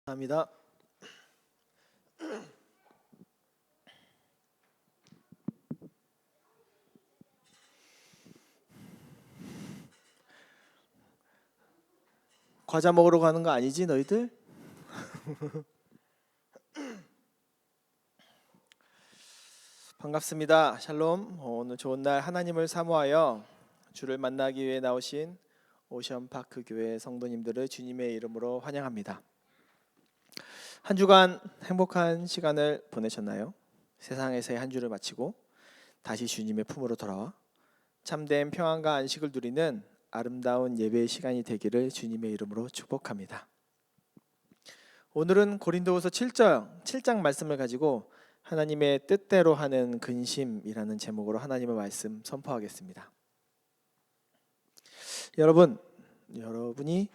감사합니다. 과자 먹으러 가는 거 아니지 너희들? 반갑습니다. 샬롬. 오늘 좋은 날 하나님을 사모하여 주를 만나기 위해 나오신 오션파크 교회 성도님들을 주님의 이름으로 환영합니다. 한 주간 행복한 시간을 보내셨나요? 세상에서의 한 주를 마치고 다시 주님의 품으로 돌아와 참된 평안과 안식을 누리는 아름다운 예배의 시간이 되기를 주님의 이름으로 축복합니다. 오늘은 고린도후서 7장 말씀을 가지고 하나님의 뜻대로 하는 근심이라는 제목으로 하나님의 말씀 선포하겠습니다. 여러분이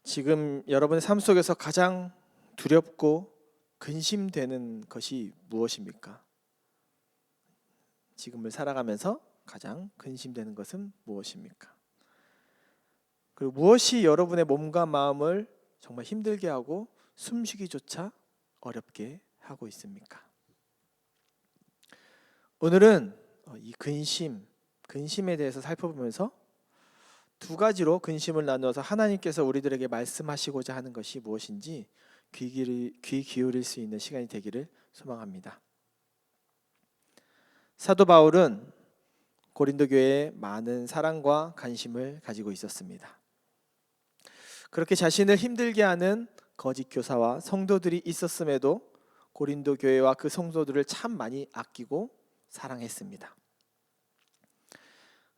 지금 여러분의 삶 속에서 가장 두렵고 근심되는 것이 무엇입니까? 지금을 살아가면서 가장 근심되는 것은 무엇입니까? 그리고 무엇이 여러분의 몸과 마음을 정말 힘들게 하고 숨쉬기조차 어렵게 하고 있습니까? 오늘은 이 근심에 대해서 살펴보면서 두 가지로 근심을 나누어서 하나님께서 우리들에게 말씀하시고자 하는 것이 무엇인지 귀 기울일 수 있는 시간이 되기를 소망합니다. 사도 바울은 고린도 교회에 많은 사랑과 관심을 가지고 있었습니다. 그렇게 자신을 힘들게 하는 거짓 교사와 성도들이 있었음에도 고린도 교회와 그 성도들을 참 많이 아끼고 사랑했습니다.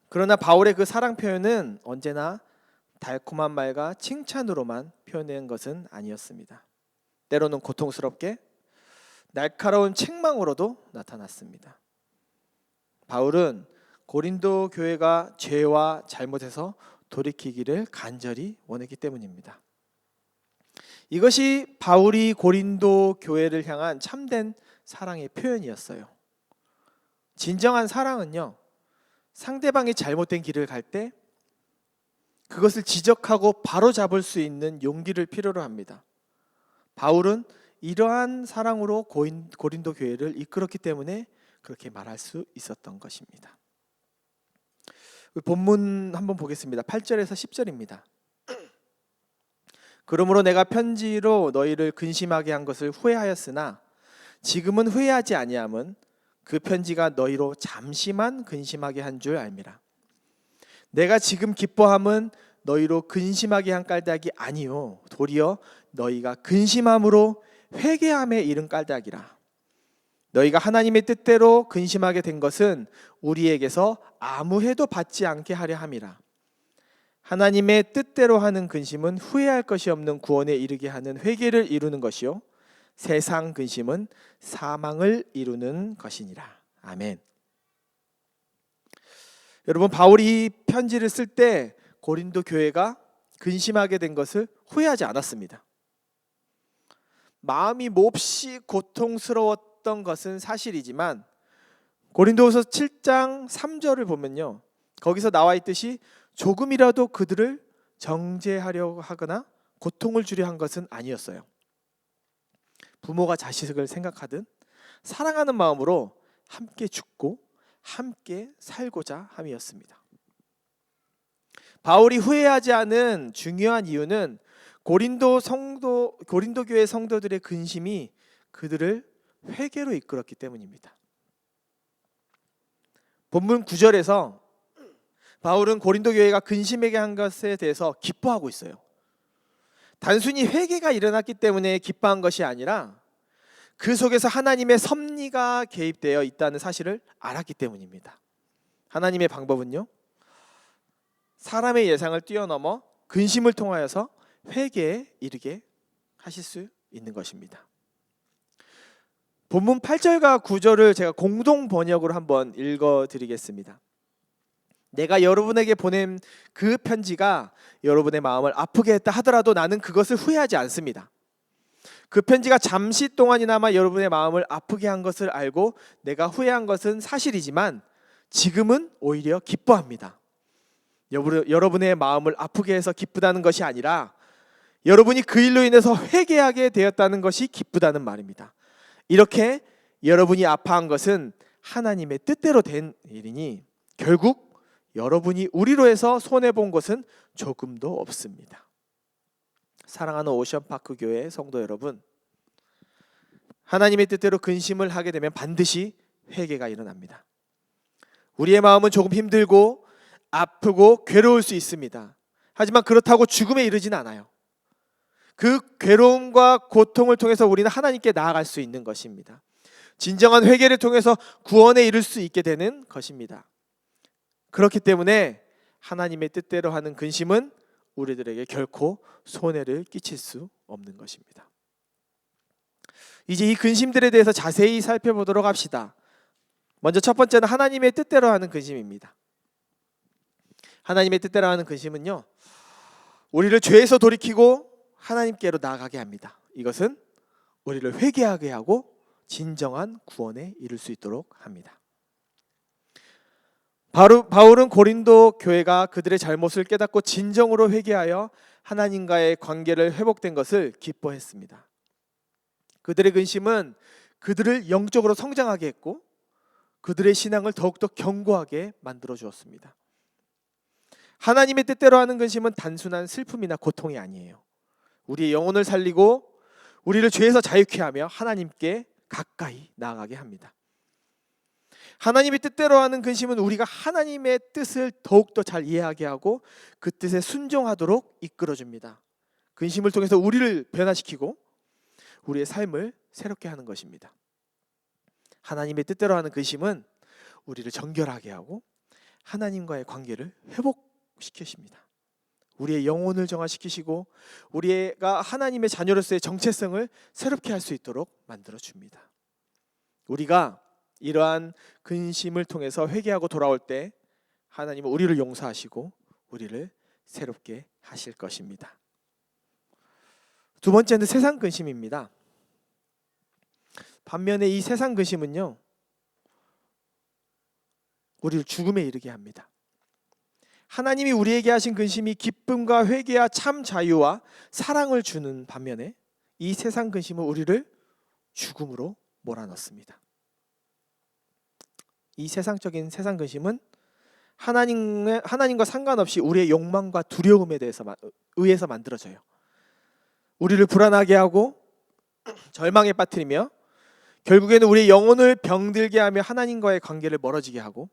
그러나 바울의 그 사랑 표현은 언제나 달콤한 말과 칭찬으로만 표현된 것은 아니었습니다. 때로는 고통스럽게 날카로운 책망으로도 나타났습니다. 바울은 고린도 교회가 죄와 잘못에서 돌이키기를 간절히 원했기 때문입니다. 이것이 바울이 고린도 교회를 향한 참된 사랑의 표현이었어요. 진정한 사랑은요, 상대방이 잘못된 길을 갈 때 그것을 지적하고 바로잡을 수 있는 용기를 필요로 합니다. 바울은 이러한 사랑으로 고린도 교회를 이끌었기 때문에 그렇게 말할 수 있었던 것입니다. 본문 한번 보겠습니다. 8절에서 10절입니다. 그러므로 내가 편지로 너희를 근심하게 한 것을 후회하였으나 지금은 후회하지 아니함은 그 편지가 너희로 잠시만 근심하게 한 줄 알미라. 내가 지금 기뻐함은 너희로 근심하게 한 까닭이 아니요 도리어 너희가 근심함으로 회개함에 이른 까닭이라. 너희가 하나님의 뜻대로 근심하게 된 것은 우리에게서 아무 해도 받지 않게 하려 함이라. 하나님의 뜻대로 하는 근심은 후회할 것이 없는 구원에 이르게 하는 회개를 이루는 것이요 세상 근심은 사망을 이루는 것이니라. 아멘. 여러분, 바울이 편지를 쓸 때 고린도 교회가 근심하게 된 것을 후회하지 않았습니다. 마음이 몹시 고통스러웠던 것은 사실이지만 고린도후서 7장 3절을 보면요, 거기서 나와 있듯이 조금이라도 그들을 정죄하려고 하거나 고통을 주려 한 것은 아니었어요. 부모가 자식을 생각하듯 사랑하는 마음으로 함께 죽고 함께 살고자 함이었습니다. 바울이 후회하지 않은 중요한 이유는 고린도 교회 성도들의 근심이 그들을 회개로 이끌었기 때문입니다. 본문 9절에서 바울은 고린도 교회가 근심하게 한 것에 대해서 기뻐하고 있어요. 단순히 회개가 일어났기 때문에 기뻐한 것이 아니라 그 속에서 하나님의 섭리가 개입되어 있다는 사실을 알았기 때문입니다. 하나님의 방법은요, 사람의 예상을 뛰어넘어 근심을 통하여서 회개에 이르게 하실 수 있는 것입니다. 본문 8절과 9절을 제가 공동 번역으로 한번 읽어드리겠습니다. 내가 여러분에게 보낸 그 편지가 여러분의 마음을 아프게 했다 하더라도 나는 그것을 후회하지 않습니다. 그 편지가 잠시 동안이나마 여러분의 마음을 아프게 한 것을 알고 내가 후회한 것은 사실이지만 지금은 오히려 기뻐합니다. 여러분의 마음을 아프게 해서 기쁘다는 것이 아니라 여러분이 그 일로 인해서 회개하게 되었다는 것이 기쁘다는 말입니다. 이렇게 여러분이 아파한 것은 하나님의 뜻대로 된 일이니 결국 여러분이 우리로 해서 손해본 것은 조금도 없습니다. 사랑하는 오션파크 교회 성도 여러분, 하나님의 뜻대로 근심을 하게 되면 반드시 회개가 일어납니다. 우리의 마음은 조금 힘들고 아프고 괴로울 수 있습니다. 하지만 그렇다고 죽음에 이르지는 않아요. 그 괴로움과 고통을 통해서 우리는 하나님께 나아갈 수 있는 것입니다. 진정한 회개를 통해서 구원에 이를 수 있게 되는 것입니다. 그렇기 때문에 하나님의 뜻대로 하는 근심은 우리들에게 결코 손해를 끼칠 수 없는 것입니다. 이제 이 근심들에 대해서 자세히 살펴보도록 합시다. 먼저 첫 번째는 하나님의 뜻대로 하는 근심입니다. 하나님의 뜻대로 하는 근심은요, 우리를 죄에서 돌이키고 하나님께로 나아가게 합니다. 이것은 우리를 회개하게 하고 진정한 구원에 이를 수 있도록 합니다. 바울은 고린도 교회가 그들의 잘못을 깨닫고 진정으로 회개하여 하나님과의 관계를 회복된 것을 기뻐했습니다. 그들의 근심은 그들을 영적으로 성장하게 했고 그들의 신앙을 더욱더 견고하게 만들어 주었습니다. 하나님의 뜻대로 하는 근심은 단순한 슬픔이나 고통이 아니에요. 우리의 영혼을 살리고 우리를 죄에서 자유케 하며 하나님께 가까이 나아가게 합니다. 하나님의 뜻대로 하는 근심은 우리가 하나님의 뜻을 더욱더 잘 이해하게 하고 그 뜻에 순종하도록 이끌어줍니다. 근심을 통해서 우리를 변화시키고 우리의 삶을 새롭게 하는 것입니다. 하나님의 뜻대로 하는 근심은 우리를 정결하게 하고 하나님과의 관계를 회복시키십니다. 우리의 영혼을 정화시키시고 우리가 하나님의 자녀로서의 정체성을 새롭게 할 수 있도록 만들어줍니다. 우리가 이러한 근심을 통해서 회개하고 돌아올 때 하나님은 우리를 용서하시고 우리를 새롭게 하실 것입니다. 두 번째는 세상 근심입니다. 반면에 이 세상 근심은요, 우리를 죽음에 이르게 합니다. 하나님이 우리에게 하신 근심이 기쁨과 회개와 참 자유와 사랑을 주는 반면에 이 세상 근심은 우리를 죽음으로 몰아넣습니다. 이 세상적인 세상 근심은 하나님과 상관없이 우리의 욕망과 두려움에 의해서 만들어져요. 우리를 불안하게 하고 절망에 빠뜨리며 결국에는 우리의 영혼을 병들게 하며 하나님과의 관계를 멀어지게 하고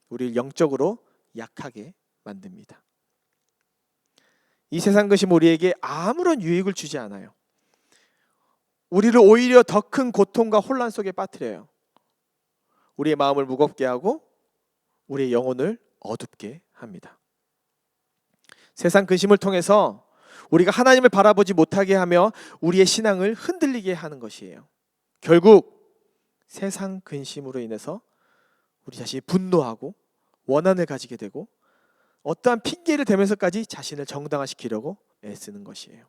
우리를 영적으로 약하게 만듭니다. 이 세상 근심은 우리에게 아무런 유익을 주지 않아요. 우리를 오히려 더 큰 고통과 혼란 속에 빠뜨려요. 우리의 마음을 무겁게 하고 우리의 영혼을 어둡게 합니다. 세상 근심을 통해서 우리가 하나님을 바라보지 못하게 하며 우리의 신앙을 흔들리게 하는 것이에요. 결국 세상 근심으로 인해서 우리 자신이 분노하고 원한을 가지게 되고 어떠한 핑계를 대면서까지 자신을 정당화시키려고 애쓰는 것이에요.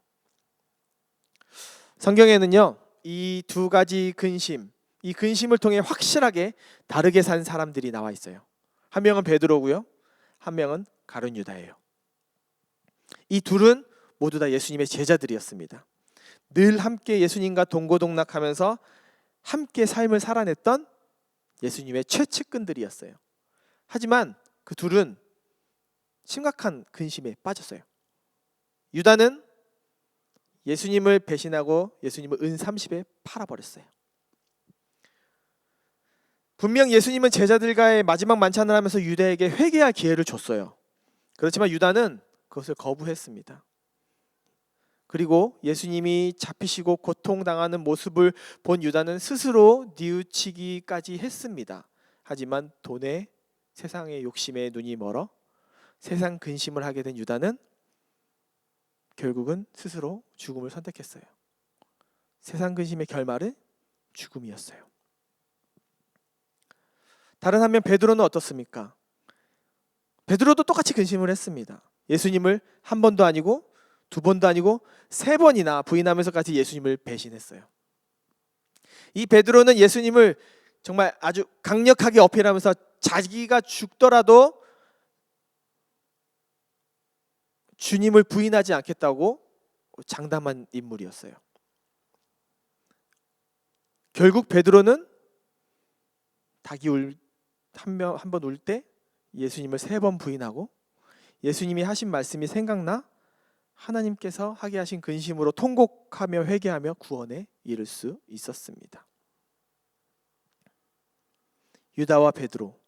성경에는요, 이 두 가지 근심, 이 근심을 통해 확실하게 다르게 산 사람들이 나와 있어요. 한 명은 베드로고요, 한 명은 가룟 유다예요. 이 둘은 모두 다 예수님의 제자들이었습니다. 늘 함께 예수님과 동고동락하면서 함께 삶을 살아냈던 예수님의 최측근들이었어요. 하지만 그 둘은 심각한 근심에 빠졌어요. 유다는 예수님을 배신하고 예수님을 은 30에 팔아버렸어요. 분명 예수님은 제자들과의 마지막 만찬을 하면서 유다에게 회개할 기회를 줬어요. 그렇지만 유다는 그것을 거부했습니다. 그리고 예수님이 잡히시고 고통당하는 모습을 본 유다는 스스로 뉘우치기까지 했습니다. 하지만 돈에 세상의 욕심에 눈이 멀어 세상 근심을 하게 된 유다는 결국은 스스로 죽음을 선택했어요. 세상 근심의 결말은 죽음이었어요. 다른 한면 베드로는 어떻습니까? 베드로도 똑같이 근심을 했습니다. 예수님을 한 번도 아니고 두 번도 아니고 세 번이나 부인하면서까지 예수님을 배신했어요. 이 베드로는 예수님을 정말 아주 강력하게 어필하면서 자기가 죽더라도 주님을 부인하지 않겠다고 장담한 인물이었어요. 결국 베드로는 닭이 한 번 울 때 예수님을 3번 부인하고, 예수님이 하신 말씀이 생각나 하나님께서 하게 하신 근심으로 통곡하며 회개하며 구원에 이를 수 있었습니다. 유다와 베드로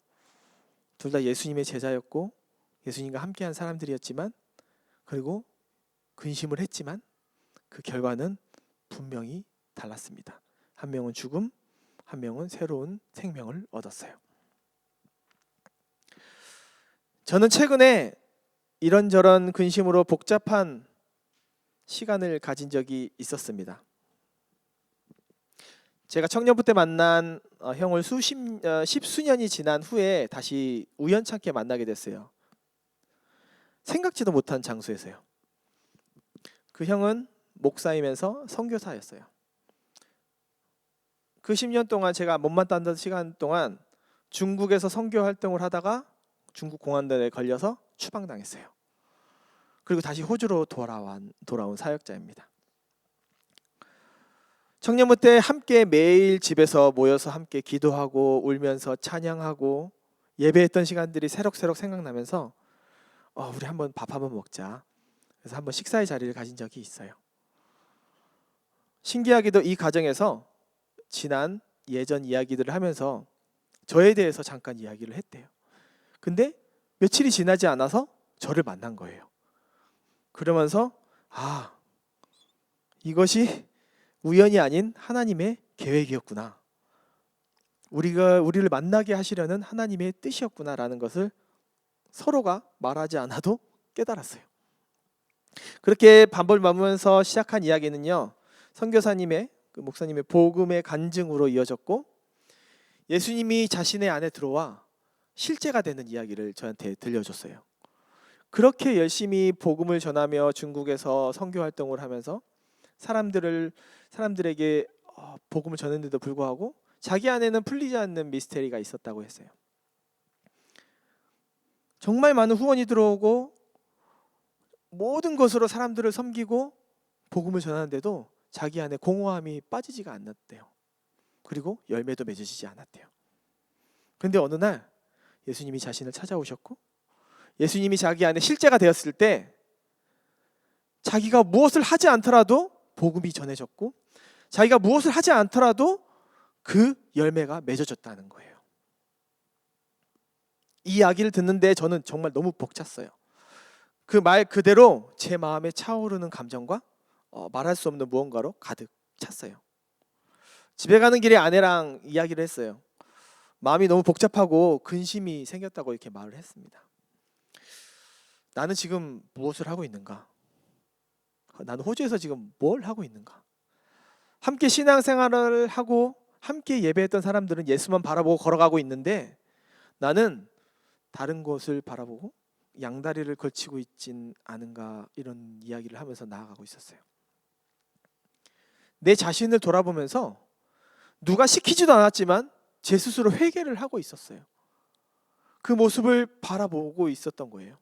둘 다 예수님의 제자였고 예수님과 함께한 사람들이었지만, 그리고 근심을 했지만 그 결과는 분명히 달랐습니다. 한 명은 죽음, 한 명은 새로운 생명을 얻었어요. 저는 최근에 이런저런 근심으로 복잡한 시간을 가진 적이 있었습니다. 제가 청년부 때 만난 형을 십수년이 지난 후에 다시 우연찮게 만나게 됐어요. 생각지도 못한 장소에서요. 그 형은 목사이면서 선교사였어요. 그 10년 동안 제가 못 만났던 시간 동안 중국에서 선교 활동을 하다가 중국 공안단에 걸려서 추방당했어요. 그리고 다시 호주로 돌아온 사역자입니다. 청년부 때 함께 매일 집에서 모여서 함께 기도하고 울면서 찬양하고 예배했던 시간들이 새록새록 생각나면서 우리 한번 밥 한번 먹자. 그래서 한번 식사의 자리를 가진 적이 있어요. 신기하게도 이 가정에서 지난 예전 이야기들을 하면서 저에 대해서 잠깐 이야기를 했대요. 근데 며칠이 지나지 않아서 저를 만난 거예요. 그러면서 이것이 우연이 아닌 하나님의 계획이었구나. 우리를 만나게 하시려는 하나님의 뜻이었구나라는 것을 서로가 말하지 않아도 깨달았어요. 그렇게 반복하면서 시작한 이야기는요, 선교사님의 목사님의 복음의 간증으로 이어졌고, 예수님이 자신의 안에 들어와 실제가 되는 이야기를 저한테 들려줬어요. 그렇게 열심히 복음을 전하며 중국에서 선교 활동을 하면서 사람들에게 복음을 전했는데도 불구하고 자기 안에는 풀리지 않는 미스테리가 있었다고 했어요. 정말 많은 후원이 들어오고 모든 것으로 사람들을 섬기고 복음을 전하는데도 자기 안에 공허함이 빠지지가 않았대요. 그리고 열매도 맺어지지 않았대요. 그런데 어느 날 예수님이 자신을 찾아오셨고, 예수님이 자기 안에 실제가 되었을 때 자기가 무엇을 하지 않더라도 복음이 전해졌고, 자기가 무엇을 하지 않더라도 그 열매가 맺어졌다는 거예요. 이 이야기를 듣는데 저는 정말 너무 벅찼어요. 그 말 그대로 제 마음에 차오르는 감정과 말할 수 없는 무언가로 가득 찼어요. 집에 가는 길에 아내랑 이야기를 했어요. 마음이 너무 복잡하고 근심이 생겼다고 이렇게 말을 했습니다. 나는 지금 무엇을 하고 있는가? 나는 호주에서 지금 뭘 하고 있는가? 함께 신앙생활을 하고 함께 예배했던 사람들은 예수만 바라보고 걸어가고 있는데 나는 다른 곳을 바라보고 양다리를 걸치고 있진 않은가, 이런 이야기를 하면서 나아가고 있었어요. 내 자신을 돌아보면서 누가 시키지도 않았지만 제 스스로 회개를 하고 있었어요. 그 모습을 바라보고 있었던 거예요.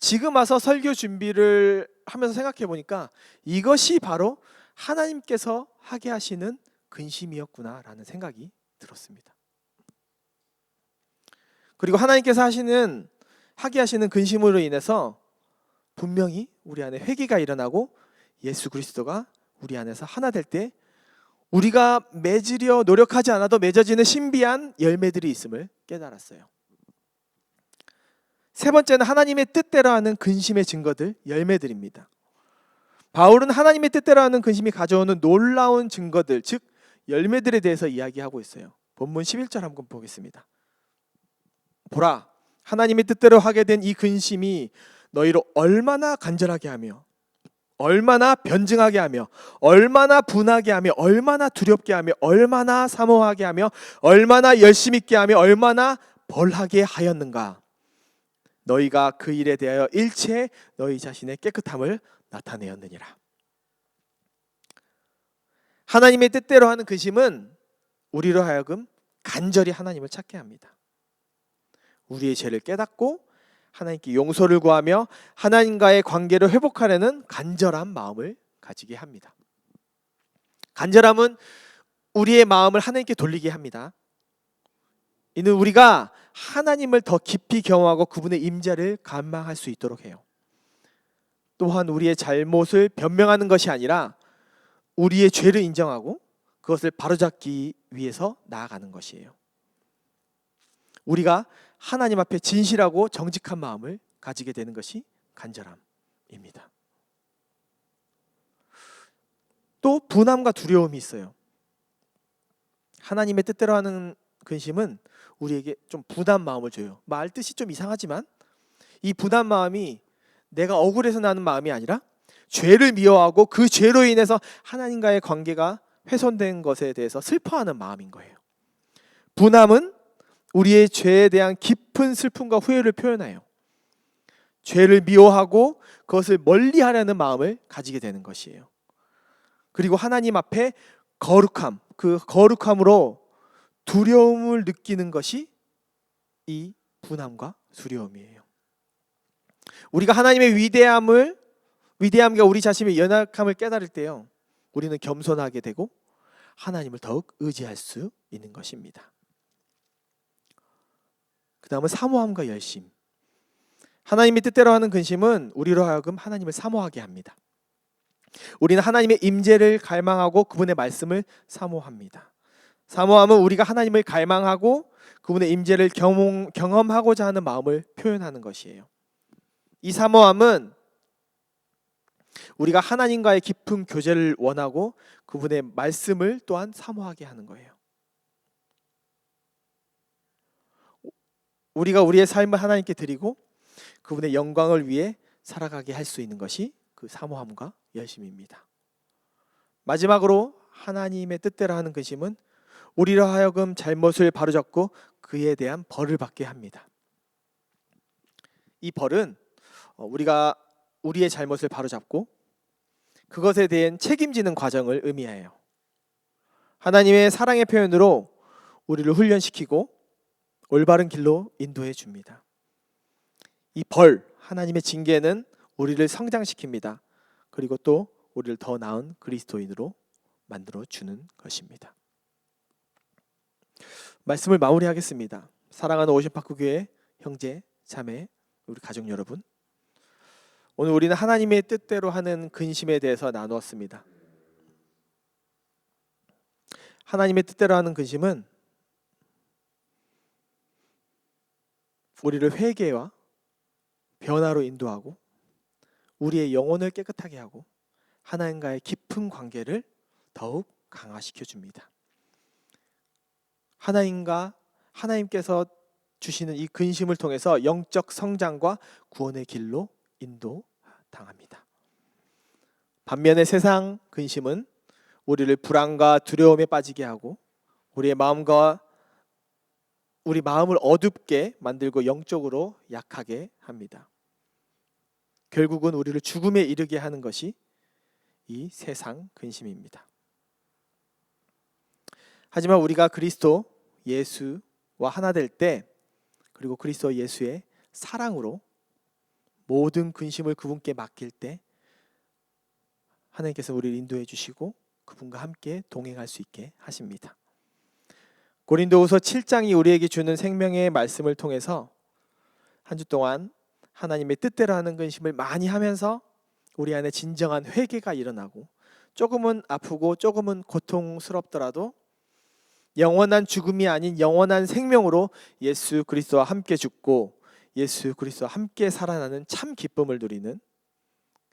지금 와서 설교 준비를 하면서 생각해 보니까 이것이 바로 하나님께서 하게 하시는 근심이었구나라는 생각이 들었습니다. 그리고 하나님께서 하게 하시는 근심으로 인해서 분명히 우리 안에 회개가 일어나고 예수 그리스도가 우리 안에서 하나 될 때 우리가 맺으려 노력하지 않아도 맺어지는 신비한 열매들이 있음을 깨달았어요. 세 번째는 하나님의 뜻대로 하는 근심의 증거들, 열매들입니다. 바울은 하나님의 뜻대로 하는 근심이 가져오는 놀라운 증거들, 즉 열매들에 대해서 이야기하고 있어요. 본문 11절 한번 보겠습니다. 보라, 하나님의 뜻대로 하게 된 이 근심이 너희로 얼마나 간절하게 하며 얼마나 변증하게 하며 얼마나 분하게 하며 얼마나 두렵게 하며 얼마나 사모하게 하며 얼마나 열심 있게 하며 얼마나 벌하게 하였는가. 너희가 그 일에 대하여 일체 너희 자신의 깨끗함을 나타내었느니라. 하나님의 뜻대로 하는 근심은 우리로 하여금 간절히 하나님을 찾게 합니다. 우리의 죄를 깨닫고 하나님께 용서를 구하며 하나님과의 관계를 회복하려는 간절한 마음을 가지게 합니다. 간절함은 우리의 마음을 하나님께 돌리게 합니다. 이는 우리가 하나님을 더 깊이 경험하고 그분의 임재를 감망할 수 있도록 해요. 또한 우리의 잘못을 변명하는 것이 아니라 우리의 죄를 인정하고 그것을 바로잡기 위해서 나아가는 것이에요. 우리가 하나님 앞에 진실하고 정직한 마음을 가지게 되는 것이 간절함입니다. 또 분함과 두려움이 있어요. 하나님의 뜻대로 하는 근심은 우리에게 좀 부담 마음을 줘요. 말 뜻이 좀 이상하지만 이 부담 마음이 내가 억울해서 나는 마음이 아니라 죄를 미워하고 그 죄로 인해서 하나님과의 관계가 훼손된 것에 대해서 슬퍼하는 마음인 거예요. 분함은 우리의 죄에 대한 깊은 슬픔과 후회를 표현해요. 죄를 미워하고 그것을 멀리하려는 마음을 가지게 되는 것이에요. 그리고 하나님 앞에 거룩함, 그 거룩함으로 두려움을 느끼는 것이 이 분함과 두려움이에요. 우리가 하나님의 위대함과 우리 자신의 연약함을 깨달을 때요, 우리는 겸손하게 되고 하나님을 더욱 의지할 수 있는 것입니다. 그 다음은 사모함과 열심. 하나님의 뜻대로 하는 근심은 우리로 하여금 하나님을 사모하게 합니다. 우리는 하나님의 임재를 갈망하고 그분의 말씀을 사모합니다. 사모함은 우리가 하나님을 갈망하고 그분의 임재를 경험하고자 하는 마음을 표현하는 것이에요. 이 사모함은 우리가 하나님과의 깊은 교제를 원하고 그분의 말씀을 또한 사모하게 하는 거예요. 우리가 우리의 삶을 하나님께 드리고 그분의 영광을 위해 살아가게 할 수 있는 것이 그 사모함과 열심입니다. 마지막으로 하나님의 뜻대로 하는 근심은 우리로 하여금 잘못을 바로잡고 그에 대한 벌을 받게 합니다. 이 벌은 우리가 우리의 잘못을 바로잡고 그것에 대한 책임지는 과정을 의미해요. 하나님의 사랑의 표현으로 우리를 훈련시키고 올바른 길로 인도해 줍니다. 이 벌, 하나님의 징계는 우리를 성장시킵니다. 그리고 또 우리를 더 나은 그리스도인으로 만들어 주는 것입니다. 말씀을 마무리하겠습니다. 사랑하는 오션파크교회 형제, 자매, 우리 가족 여러분, 오늘 우리는 하나님의 뜻대로 하는 근심에 대해서 나누었습니다. 하나님의 뜻대로 하는 근심은 우리를 회개와 변화로 인도하고 우리의 영혼을 깨끗하게 하고 하나님과의 깊은 관계를 더욱 강화시켜 줍니다. 하나님께서 주시는 이 근심을 통해서 영적 성장과 구원의 길로 인도당합니다. 반면에 세상 근심은 우리를 불안과 두려움에 빠지게 하고 우리 마음을 어둡게 만들고 영적으로 약하게 합니다. 결국은 우리를 죽음에 이르게 하는 것이 이 세상 근심입니다. 하지만 우리가 그리스도 예수와 하나 될 때, 그리고 그리스도 예수의 사랑으로 모든 근심을 그분께 맡길 때 하나님께서 우리를 인도해 주시고 그분과 함께 동행할 수 있게 하십니다. 고린도후서 7장이 우리에게 주는 생명의 말씀을 통해서 한 주 동안 하나님의 뜻대로 하는 근심을 많이 하면서 우리 안에 진정한 회개가 일어나고 조금은 아프고 조금은 고통스럽더라도 영원한 죽음이 아닌 영원한 생명으로 예수 그리스도와 함께 죽고 예수 그리스도와 함께 살아나는 참 기쁨을 누리는,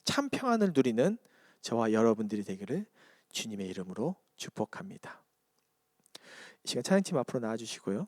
참 평안을 누리는 저와 여러분들이 되기를 주님의 이름으로 축복합니다. 이 시간 찬양팀 앞으로 나와주시고요.